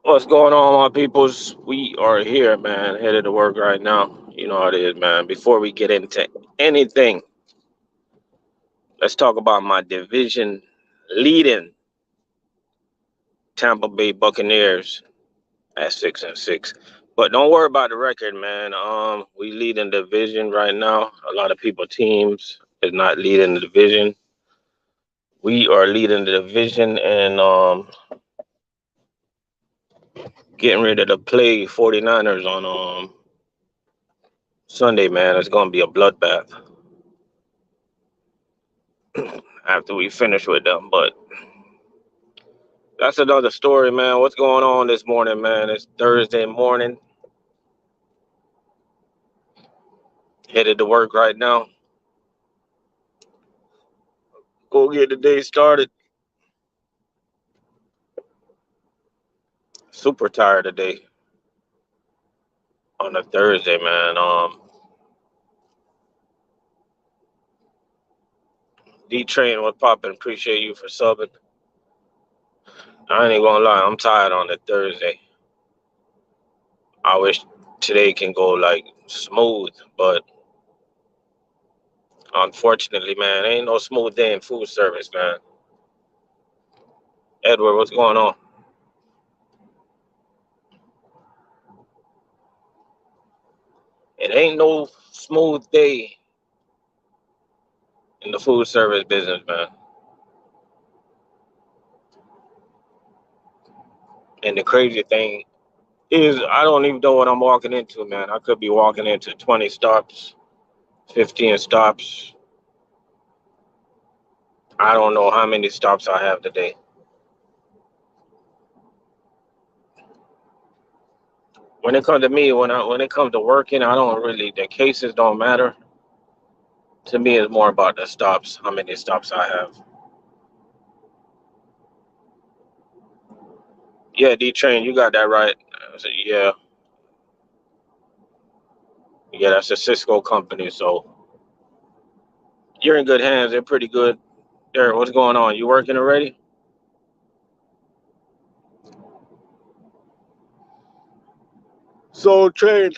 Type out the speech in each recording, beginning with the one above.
What's going on, my peoples? We are here, man. Headed to work right now. You know how it is, man. Before we get into anything, let's talk about my division leading Tampa Bay Buccaneers at 6-6. But don't worry about the record, man. We lead in the division right now. A lot of people teams is not leading the division. We are leading the division and getting ready to play 49ers on Sunday, man. It's gonna be a bloodbath after we finish with them. But that's another story, man. What's going on this morning, man? It's Thursday morning. Headed to work right now. Go get the day started. Super tired today on a Thursday, man. D Train, what poppin'? Appreciate you for subbing. I ain't even gonna lie, I'm tired on a Thursday. I wish today can go like smooth, but unfortunately, man, ain't no smooth day in food service, man. Edward, what's going on? It ain't no smooth day in the food service business, man. And the crazy thing is, I don't even know what I'm walking into, man. I could be walking into 20 stops, 15 stops. I don't know how many stops I have today. When it comes to me, when it comes to working, I don't really the cases don't matter. To me, it's more about the stops, how many stops I have. Yeah, D Train, you got that right. I said, yeah, yeah, that's a Cisco company, so you're in good hands. They're pretty good. Derek, what's going on? You working already? So Train,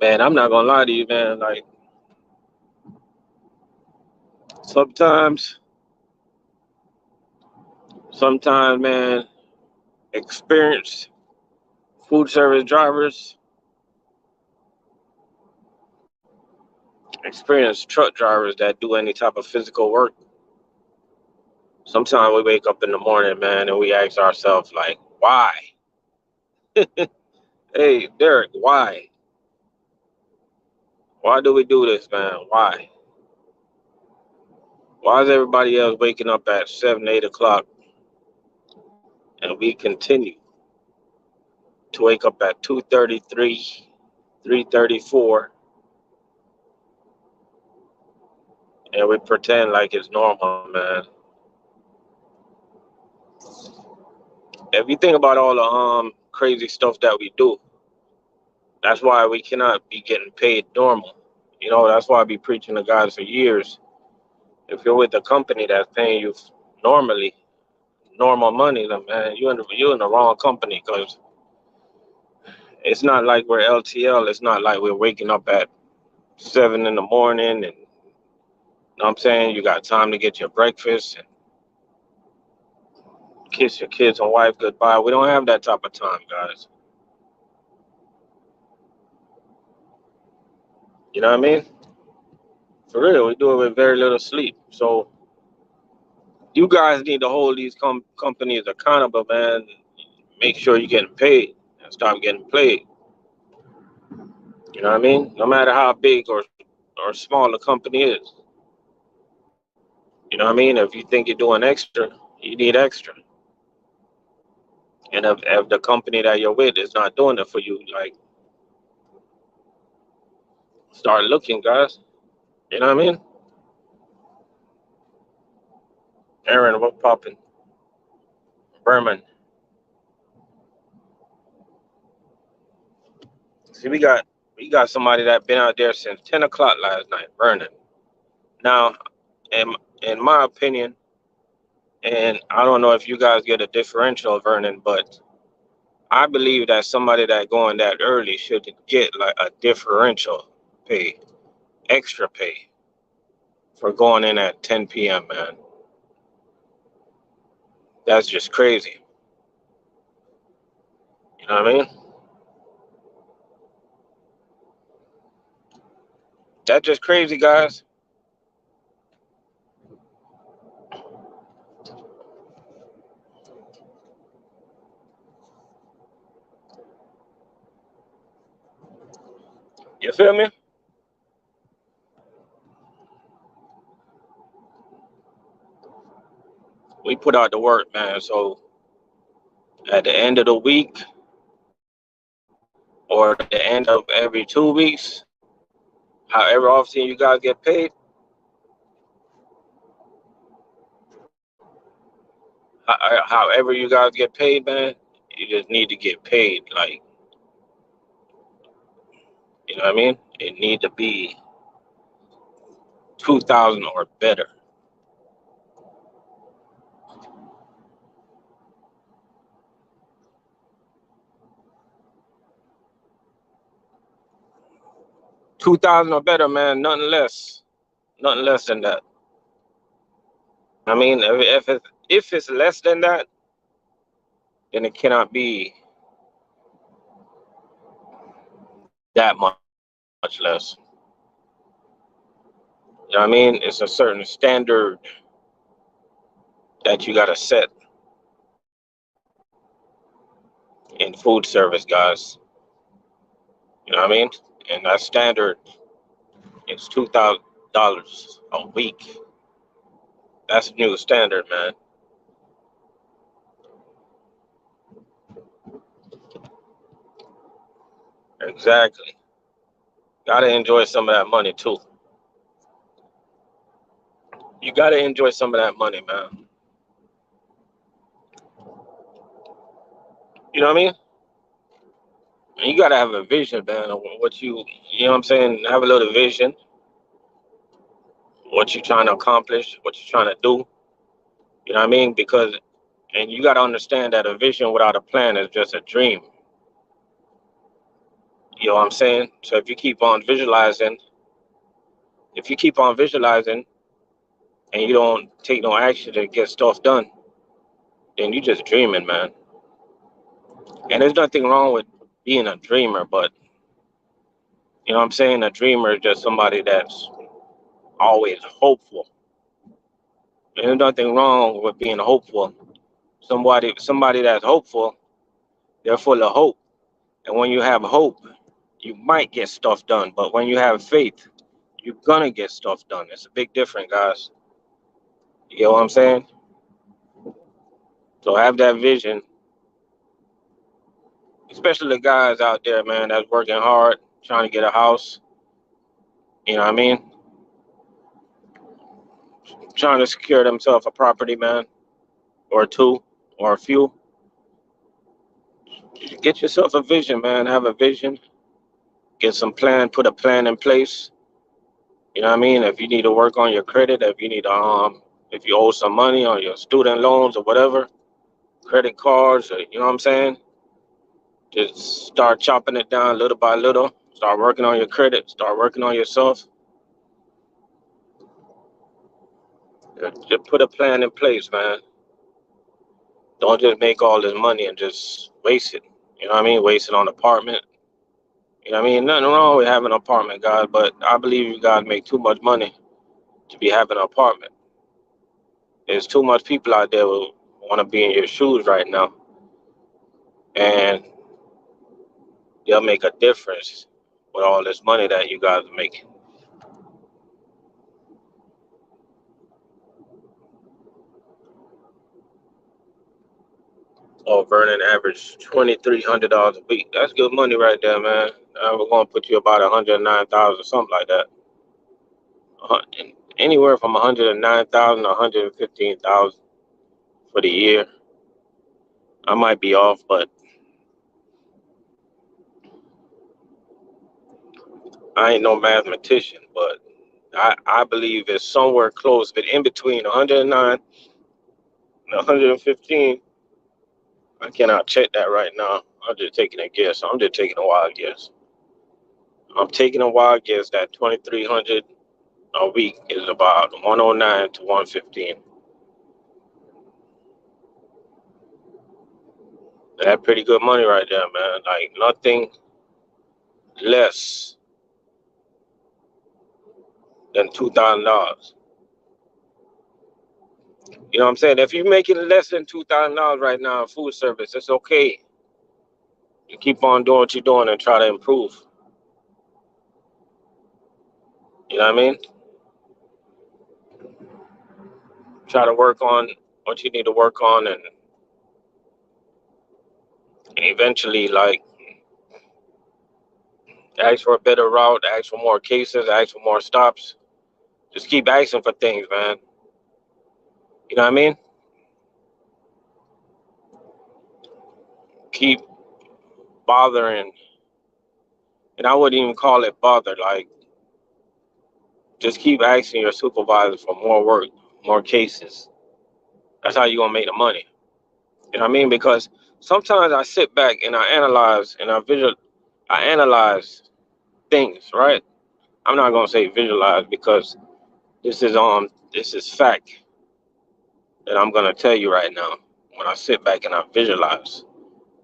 man, I'm not gonna lie to you, man. Like sometimes, sometimes, man, experienced food service drivers, experienced truck drivers that do any type of physical work. Sometimes we wake up in the morning, man, and we ask ourselves, like, why? Hey, Derek, why? Why do we do this, man? Why? Why is everybody else waking up at 7, 8 o'clock and we continue to wake up at 2:33, 3:34, and we pretend like it's normal, man? If you think about all the crazy stuff that we do, that's why we cannot be getting paid normal. You know, that's why I be preaching to guys for years. If you're with a company that's paying you normally, normal money, then man, you in the wrong company because it's not like we're LTL. It's not like we're waking up at 7 in the morning and you know what I'm saying you got time to get your breakfast and kiss your kids and wife goodbye. We don't have that type of time, guys. You know what I mean? For real, we do it with very little sleep. So you guys need to hold these companies accountable, man. Make sure you're getting paid and stop getting played. You know what I mean? No matter how big or small the company is. You know what I mean? If you think you're doing extra, you need extra. And if the company that you're with is not doing it for you, like start looking, guys. You know what I mean? Aaron, what popping? Berman. See, we You got somebody that been out there since 10 o'clock last night burning. Now, in my opinion, and I don't know if you guys get a differential burning, but I believe that somebody that going that early should get like a differential pay, extra pay for going in at 10 p.m., man. That's just crazy. You know what I mean? That's just crazy, guys. You feel me? We put out the work, man. So at the end of the week or the end of every 2 weeks, however often you guys get paid, however you guys get paid, man, you just need to get paid. Like, you know what I mean? It need to be 2,000 or better. $2,000 or better, man. Nothing less. Nothing less than that. I mean, if it's less than that, then it cannot be that much less. You know what I mean? It's a certain standard that you gotta set in food service, guys. You know what I mean? And that standard is $2,000 a week. That's the new standard, man. Exactly. Gotta enjoy some of that money too. You gotta enjoy some of that money, man. You know what I mean? And you gotta have a vision, man, of what you know what I'm saying? Have a little vision, what you're trying to accomplish, what you're trying to do. You know what I mean? Because, and you gotta understand that a vision without a plan is just a dream. You know what I'm saying? So if you keep on visualizing and you don't take no action to get stuff done, then you just dreaming, man. And there's nothing wrong with being a dreamer, but you know what I'm saying? A dreamer is just somebody that's always hopeful. There's nothing wrong with being hopeful. Somebody that's hopeful, they're full of hope. And when you have hope, you might get stuff done. But when you have faith, you're gonna get stuff done. It's a big difference, guys. You get what I'm saying? So have that vision, especially the guys out there, man, that's working hard, trying to get a house. You know what I mean? Trying to secure themselves a property, man, or two, or a few. Get yourself a vision, man. Have a vision. Get some plan. Put a plan in place. You know what I mean? If you need to work on your credit, if you owe some money on your student loans or whatever, credit cards, or, you know what I'm saying? Just start chopping it down little by little. Start working on your credit. Start working on yourself. Just put a plan in place, man. Don't just make all this money and just waste it. You know what I mean? Waste it on apartment. You know what I mean? Nothing wrong with having an apartment, guys, but I believe you guys make too much money to be having an apartment. There's too much people out there who want to be in your shoes right now, and they'll make a difference with all this money that you guys are making. Oh, Vernon average $2,300 a week. That's good money right there, man. We're gonna put you about 109,000, something like that. Anywhere from 109,000 to 115,000 for the year. I might be off, but I ain't no mathematician, but I believe it's somewhere close, but in between 109 and 115. I cannot check that right now. I'm just taking a guess. I'm just taking a wild guess. I'm taking a wild guess that 2,300 a week is about 109 to 115. That's pretty good money right there, man. Like nothing less than $2,000. You know what I'm saying? If you're making less than $2,000 right now in food service, it's okay. You keep on doing what you're doing and try to improve. You know what I mean? Try to work on what you need to work on, and eventually, like, ask for a better route, ask for more cases, ask for more stops. Just keep asking for things, man. You know what I mean? Keep bothering, and I wouldn't even call it bother. Like, just keep asking your supervisor for more work, more cases. That's how you're gonna make the money. You know what I mean? Because sometimes I sit back and I analyze and I analyze things, right? I'm not gonna say visualize because this is fact that I'm gonna tell you right now. When I sit back and I visualize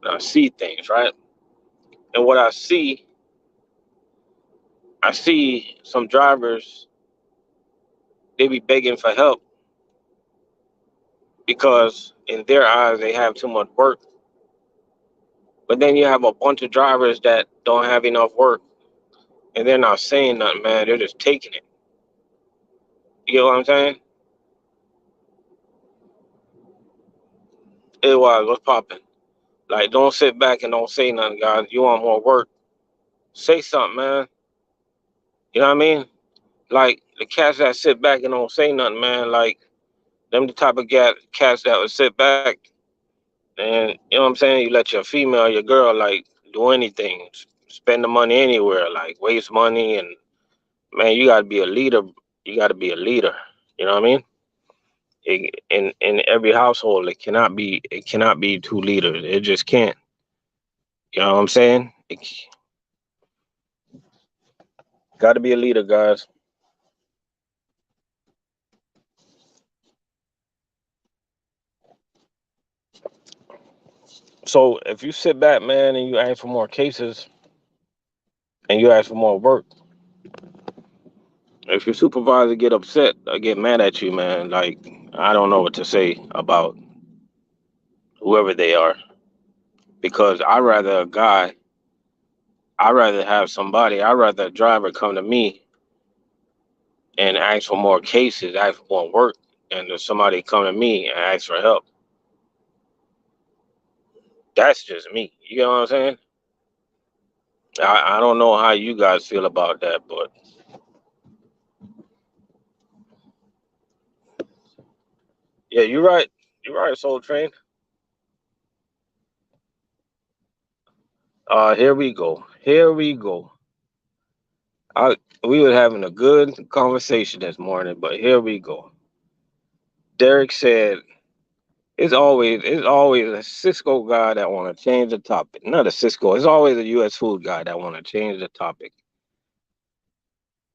and I see things, right? And what I see some drivers, they be begging for help because in their eyes they have too much work. But then you have a bunch of drivers that don't have enough work and they're not saying nothing, man. They're just taking it. You know what I'm saying? It was, what's popping? Like, don't sit back and don't say nothing, guys. You want more work? Say something, man. You know what I mean? Like, the cats that sit back and don't say nothing, man, like, them the type of cats that would sit back and, you know what I'm saying? You let your female, your girl, like, do anything, spend the money anywhere, like, waste money. And, man, you got to be a leader. You got to be a leader. You know what I mean? In every household, it cannot be two leaders. It just can't. You know what I'm saying? It got to be a leader, guys. So if you sit back, man, and you ask for more cases and you ask for more work, if your supervisor get upset or get mad at you, man, like, I don't know what to say about whoever they are, because I rather have somebody, I rather a driver come to me and ask for more cases, ask for more work, and if somebody come to me and ask for help. That's just me. You know what I'm saying? I don't know how you guys feel about that, but yeah, you're right. You're right, Soul Train. Here we go. Here we go. I We were having a good conversation this morning, but here we go. Derek said it's always a Cisco guy that want to change the topic. Not a Cisco. It's always a U.S. food guy that want to change the topic.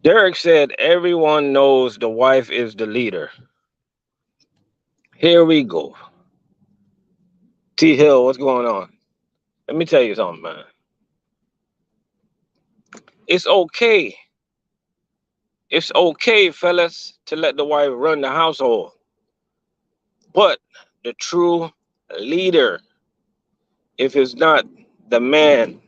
Derek said everyone knows the wife is the leader. Here we go. T Hill, what's going on? Let me tell you something, man. It's okay. It's okay, fellas, to let the wife run the household. But the true leader, if it's not the man,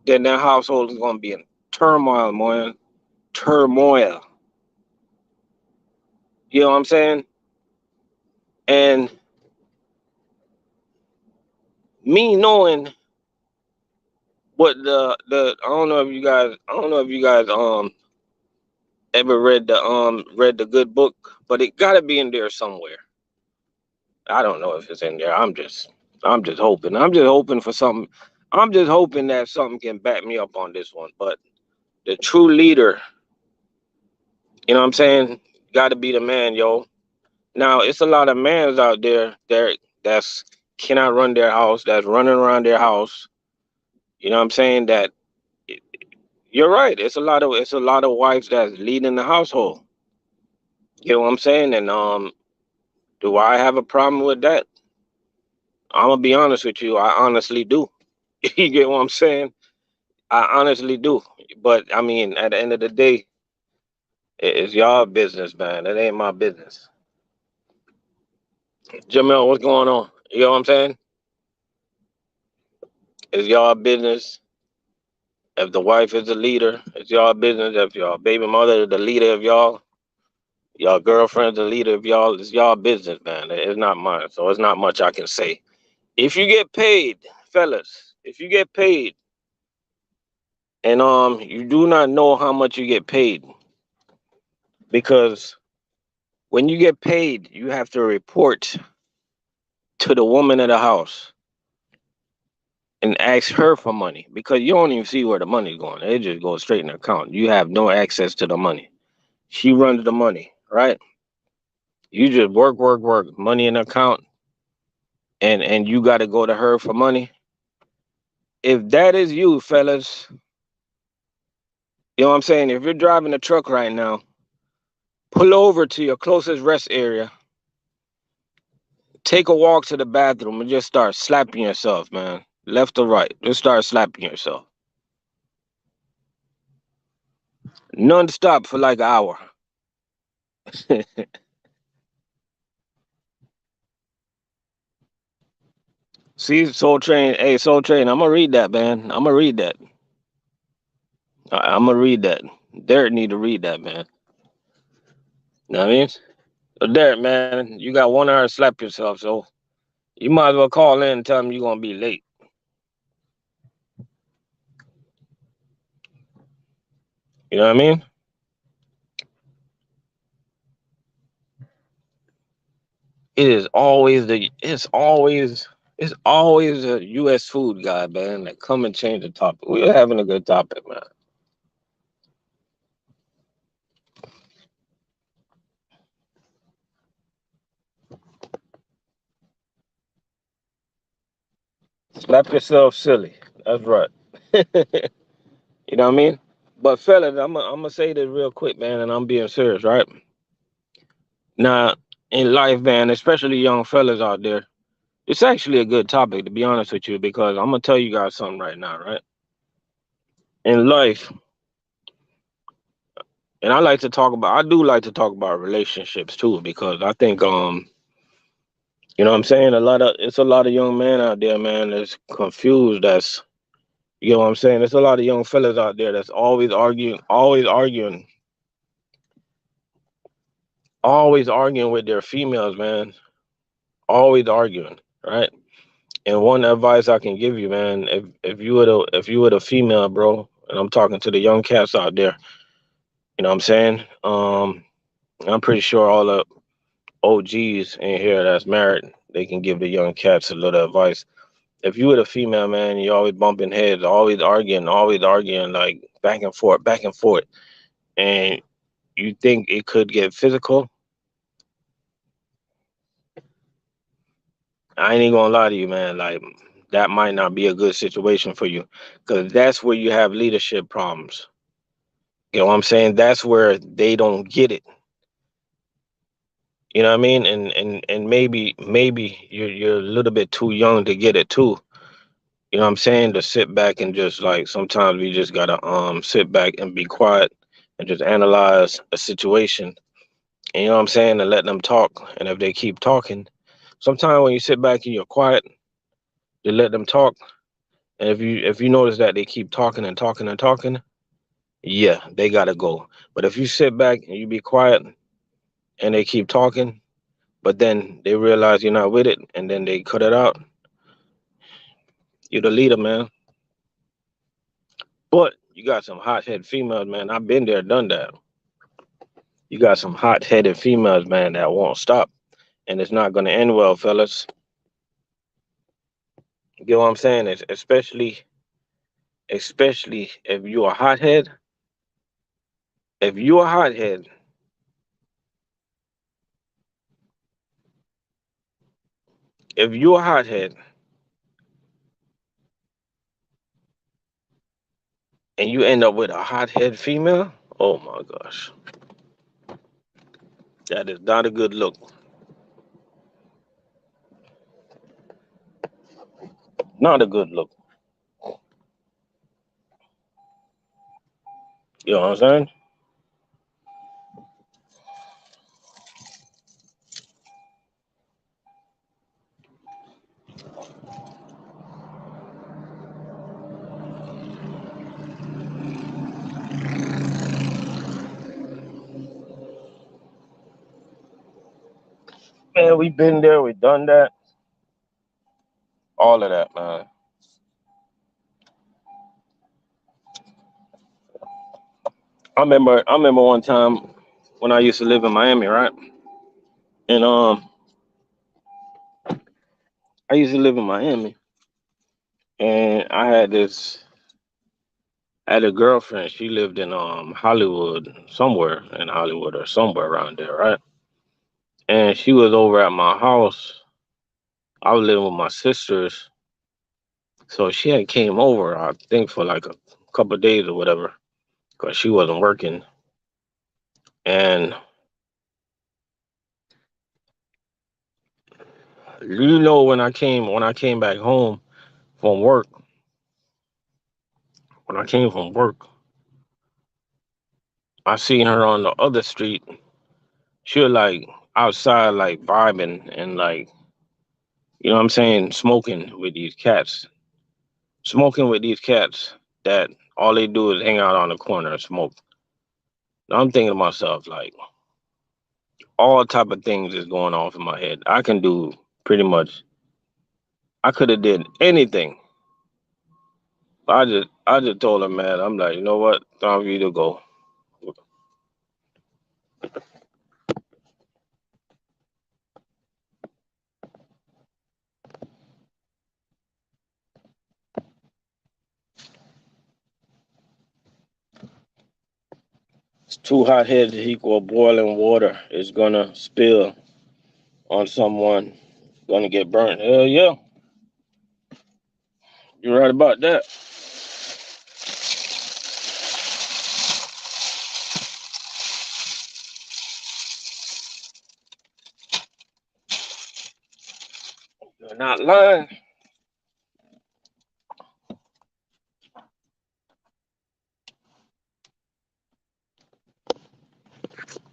then that household is going to be in turmoil, man. Turmoil. You know what I'm saying? And me knowing what I don't know if you guys ever read the good book, but it got to be in there somewhere. I don't know if it's in there. I'm just hoping. I'm just hoping for something. I'm just hoping that something can back me up on this one. But the true leader, you know what I'm saying, got to be the man, yo. Now it's a lot of mans out there that's cannot run their house, that's running around their house. You know what I'm saying? That you're right. It's a lot of wives that's leading the household. You know what I'm saying? And do I have a problem with that? I'm gonna be honest with you. I honestly do. You get what I'm saying? I honestly do. But I mean, at the end of the day, it's y'all business, man. It ain't my business. Jamel, what's going on? You know what I'm saying? It's y'all business. If the wife is the leader, it's y'all business. If y'all baby mother is the leader of y'all girlfriend's the leader of y'all, it's y'all business, man. It's not mine. So it's not much I can say. If you get paid, fellas, if you get paid and you do not know how much you get paid, because when you get paid, you have to report to the woman of the house and ask her for money because you don't even see where the money's going. It just goes straight in the account. You have no access to the money. She runs the money, right? You just work, work, work, money in the account, and you got to go to her for money. If that is you, fellas, you know what I'm saying? If you're driving a truck right now, pull over to your closest rest area, take a walk to the bathroom, and just start slapping yourself, man. Left or right. Just start slapping yourself. Non-stop for like an hour. See, Soul Train. Hey, Soul Train, I'm gonna read that, man. I'm gonna read that. I'm gonna read that. Derek need to read that, man. Know what I mean? So Derek, man, you got 1 hour to slap yourself, so you might as well call in and tell him you're gonna be late. You know what I mean? It's always a US food guy, man, that come and change the topic. We're having a good topic, man. Slap yourself silly. That's right. You know what I mean? But fellas, I'm gonna say this real quick, man, and I'm being serious, right? Now, in life, man, especially young fellas out there, it's actually a good topic to be honest with you, because I'm gonna tell you guys something right now, right? In life, and I do like to talk about relationships too, because I think you know what I'm saying, it's a lot of young men out there, man, that's confused, that's, you know what I'm saying? There's a lot of young fellas out there that's always arguing with their females, man. Always arguing, right? And one advice I can give you, man, if you were the female, bro, and I'm talking to the young cats out there, you know what I'm saying? I'm pretty sure all the OGs in here that's married, they can give the young cats a little advice. If you were the female, man, you always bumping heads, always arguing, like back and forth, and you think it could get physical, I ain't even gonna lie to you, man. Like, that might not be a good situation for you, because that's where you have leadership problems. You know what I'm saying? That's where they don't get it. You know what I mean? And maybe you're a little bit too young to get it too. You know what I'm saying? To sit back and just, like, sometimes we just gotta sit back and be quiet and just analyze a situation. And you know what I'm saying? And let them talk. And if they keep talking, sometimes when you sit back and you're quiet, you let them talk. And if you notice that they keep talking and talking and talking, yeah, they gotta go. But if you sit back and you be quiet and they keep talking, but then they realize you're not with it, and then they cut it out, you're the leader, man. But you got some hot headed females, man. I've been there, done that. You got some hot headed females, man, that won't stop, and it's not gonna end well, fellas. You get what I'm saying? Especially if you're a hothead. If you're a hothead, if you're a hothead and you end up with a hothead female, oh my gosh, that is not a good look. Not a good look. You know what I'm saying? Man, we been there, we done that, all of that, man. I remember one time when I used to live in Miami, right? And I used to live in Miami, and I had a girlfriend. She lived in Hollywood, somewhere in Hollywood or somewhere around there, right? And she was over at my house. I was living with my sisters, so she had came over, I think, for like a couple of days or whatever, because she wasn't working. And you know, when I came back home from work, when I came from work, I seen her on the other street. She was like outside, like vibing and like, you know what I'm saying, smoking with these cats that all they do is hang out on the corner and smoke. Now I'm thinking to myself, like, all type of things is going off in my head. I can do pretty much. I could have did anything. I just told her, man. I'm like, you know what? Time for you to go. It's too hot headed to equal boiling water. It's gonna spill on someone. Gonna get burnt. Hell yeah, you're right about that. You're not lying.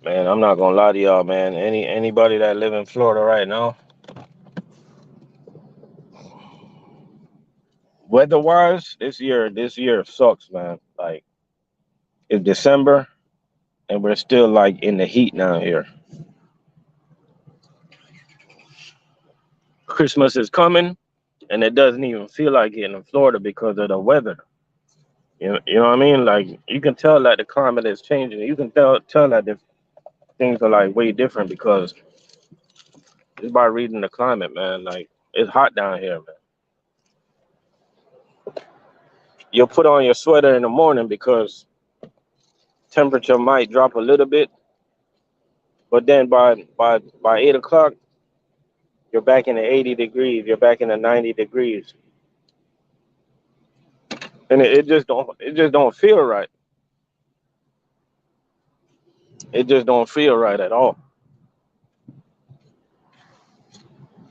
Man, I'm not gonna lie to y'all, man. Anybody that live in Florida right now, weather wise, this year sucks, man. Like it's December and we're still like in the heat down here. Christmas is coming and it doesn't even feel like it in Florida because of the weather. You know what I mean? Like you can tell that the climate is changing. You can tell that the things are like way different because just by reading the climate, man. Like it's hot down here, man. You'll put on your sweater in the morning because temperature might drop a little bit, but then by 8 o'clock, you're back in the 80 degrees. You're back in the 90 degrees, and it just don't feel right. It just don't feel right at all.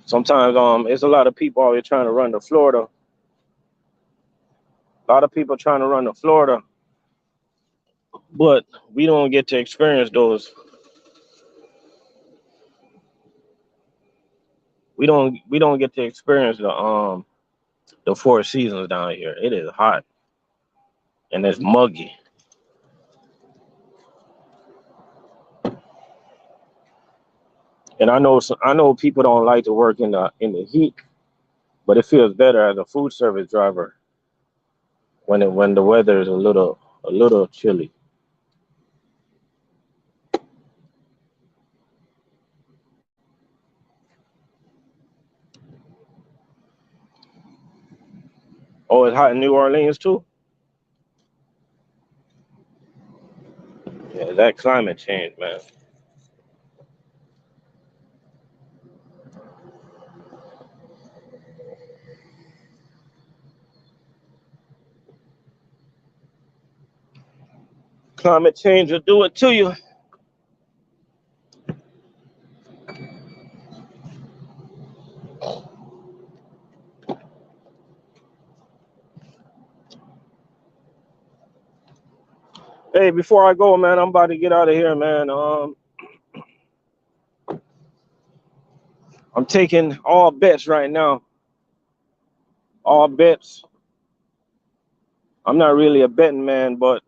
Sometimes it's a lot of people out here trying to run to Florida. A lot of people trying to run to Florida, but we don't get to experience those. We don't get to experience the four seasons down here. It is hot and it's muggy. And I know people don't like to work in the heat, but it feels better as a food service driver when the weather is a little chilly. Oh, it's hot in New Orleans too? Yeah, that climate change, man. Climate change will do it to you. Hey, before I go, man, I'm about to get out of here, man. I'm taking all bets right now. All bets. I'm not really a betting man, but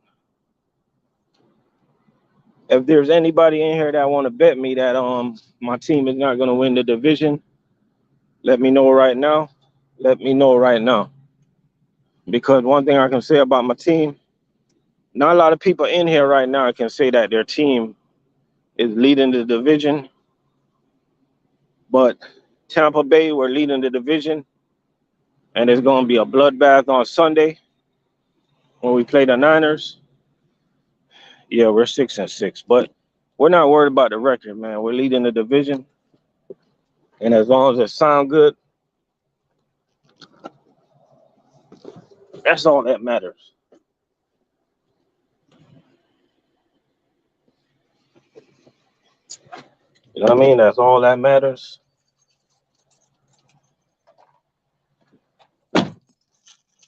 if there's anybody in here that want to bet me that my team is not going to win the division, let me know right now. Let me know right now. Because one thing I can say about my team, not a lot of people in here right now can say that their team is leading the division, but Tampa Bay, we're leading the division, and it's going to be a bloodbath on Sunday when we play the Niners. Yeah, we're 6-6, but we're not worried about the record, man. We're leading the division, and as long as it sounds good, that's all that matters. You know what I mean? That's all that matters.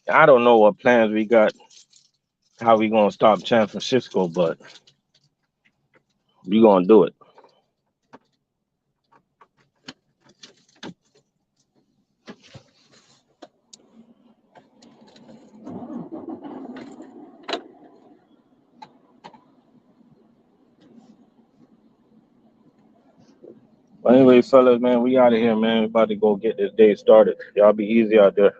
I don't know what plans we got, how we gonna stop San Francisco, but we gonna do it. But anyway, fellas, man, we out of here, man. We about to go get this day started. Y'all be easy out there.